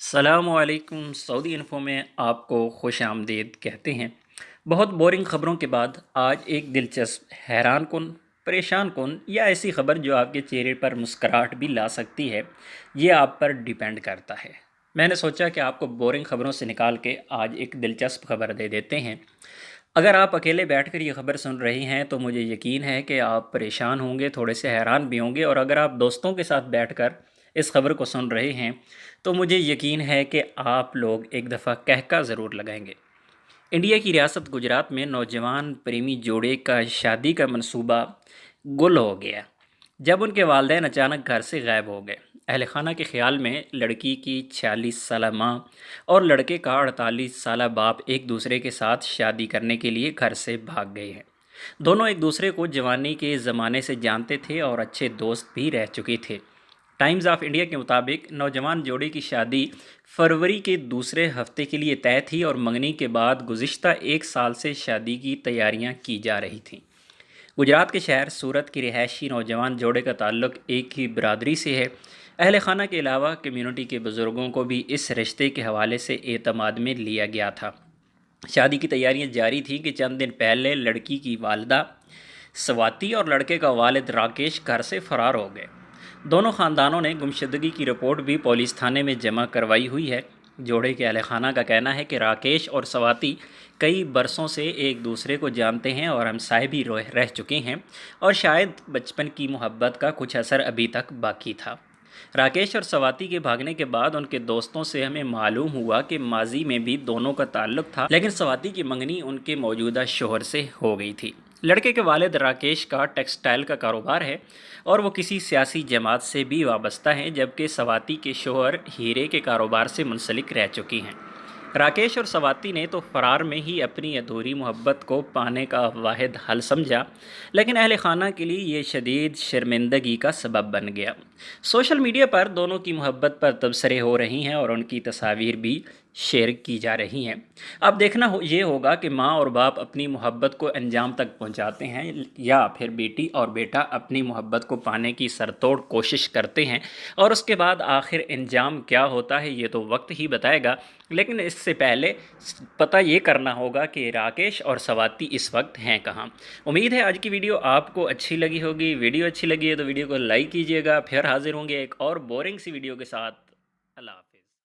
السلام علیکم، سعودی انفو میں آپ کو خوش آمدید کہتے ہیں۔ بہت بورنگ خبروں کے بعد آج ایک دلچسپ، حیران کن، پریشان کن یا ایسی خبر جو آپ کے چہرے پر مسکراہٹ بھی لا سکتی ہے، یہ آپ پر ڈیپینڈ کرتا ہے۔ میں نے سوچا کہ آپ کو بورنگ خبروں سے نکال کے آج ایک دلچسپ خبر دے دیتے ہیں۔ اگر آپ اکیلے بیٹھ کر یہ خبر سن رہے ہیں تو مجھے یقین ہے کہ آپ پریشان ہوں گے، تھوڑے سے حیران بھی ہوں گے، اور اگر آپ دوستوں کے ساتھ بیٹھ کر اس خبر کو سن رہے ہیں تو مجھے یقین ہے کہ آپ لوگ ایک دفعہ کہکا ضرور لگائیں گے۔ انڈیا کی ریاست گجرات میں نوجوان پریمی جوڑے کا شادی کا منصوبہ گل ہو گیا جب ان کے والدین اچانک گھر سے غائب ہو گئے۔ اہل خانہ کے خیال میں لڑکی کی 46 سالہ ماں اور لڑکے کا 48 سالہ باپ ایک دوسرے کے ساتھ شادی کرنے کے لیے گھر سے بھاگ گئے ہیں۔ دونوں ایک دوسرے کو جوانی کے زمانے سے جانتے تھے اور اچھے دوست بھی رہ چکے تھے۔ ٹائمز آف انڈیا کے مطابق نوجوان جوڑے کی شادی فروری کے دوسرے ہفتے کے لیے طے تھی اور منگنی کے بعد گزشتہ ایک سال سے شادی کی تیاریاں کی جا رہی تھیں۔ گجرات کے شہر سورت کی رہائشی نوجوان جوڑے کا تعلق ایک ہی برادری سے ہے۔ اہل خانہ کے علاوہ کمیونٹی کے بزرگوں کو بھی اس رشتے کے حوالے سے اعتماد میں لیا گیا تھا۔ شادی کی تیاریاں جاری تھیں کہ چند دن پہلے لڑکی کی والدہ سواتی اور لڑکے کا والد راکیش گھر سے فرار ہو گئے۔ دونوں خاندانوں نے گمشدگی کی رپورٹ بھی پولیس تھانے میں جمع کروائی ہوئی ہے۔ جوڑے کے اہل خانہ کا کہنا ہے کہ راکیش اور سواتی کئی برسوں سے ایک دوسرے کو جانتے ہیں اور ہمسائے بھی رہ چکے ہیں، اور شاید بچپن کی محبت کا کچھ اثر ابھی تک باقی تھا۔ راکیش اور سواتی کے بھاگنے کے بعد ان کے دوستوں سے ہمیں معلوم ہوا کہ ماضی میں بھی دونوں کا تعلق تھا، لیکن سواتی کی منگنی ان کے موجودہ شوہر سے ہو گئی تھی۔ لڑکے کے والد راکیش کا ٹیکسٹائل کا کاروبار ہے اور وہ کسی سیاسی جماعت سے بھی وابستہ ہیں، جبکہ سواتی کے شوہر ہیرے کے کاروبار سے منسلک رہ چکی ہیں۔ راکیش اور سواتی نے تو فرار میں ہی اپنی ادھوری محبت کو پانے کا واحد حل سمجھا، لیکن اہل خانہ کے لیے یہ شدید شرمندگی کا سبب بن گیا۔ سوشل میڈیا پر دونوں کی محبت پر تبصرے ہو رہی ہیں اور ان کی تصاویر بھی شیئر کی جا رہی ہیں۔ اب دیکھنا یہ ہوگا کہ ماں اور باپ اپنی محبت کو انجام تک پہنچاتے ہیں یا پھر بیٹی اور بیٹا اپنی محبت کو پانے کی سرتوڑ کوشش کرتے ہیں، اور اس کے بعد آخر انجام کیا ہوتا ہے یہ تو وقت ہی بتائے گا۔ لیکن اس سے پہلے پتہ یہ کرنا ہوگا کہ راکیش اور سواتی اس وقت ہیں کہاں۔ امید ہے آج کی ویڈیو آپ کو اچھی لگی ہوگی۔ ویڈیو اچھی لگی ہے تو ویڈیو کو لائک کیجیے گا۔ پھر حاضر ہوں گے ایک اور بورنگ سی ویڈیو کے ساتھ۔ اللہ حافظ۔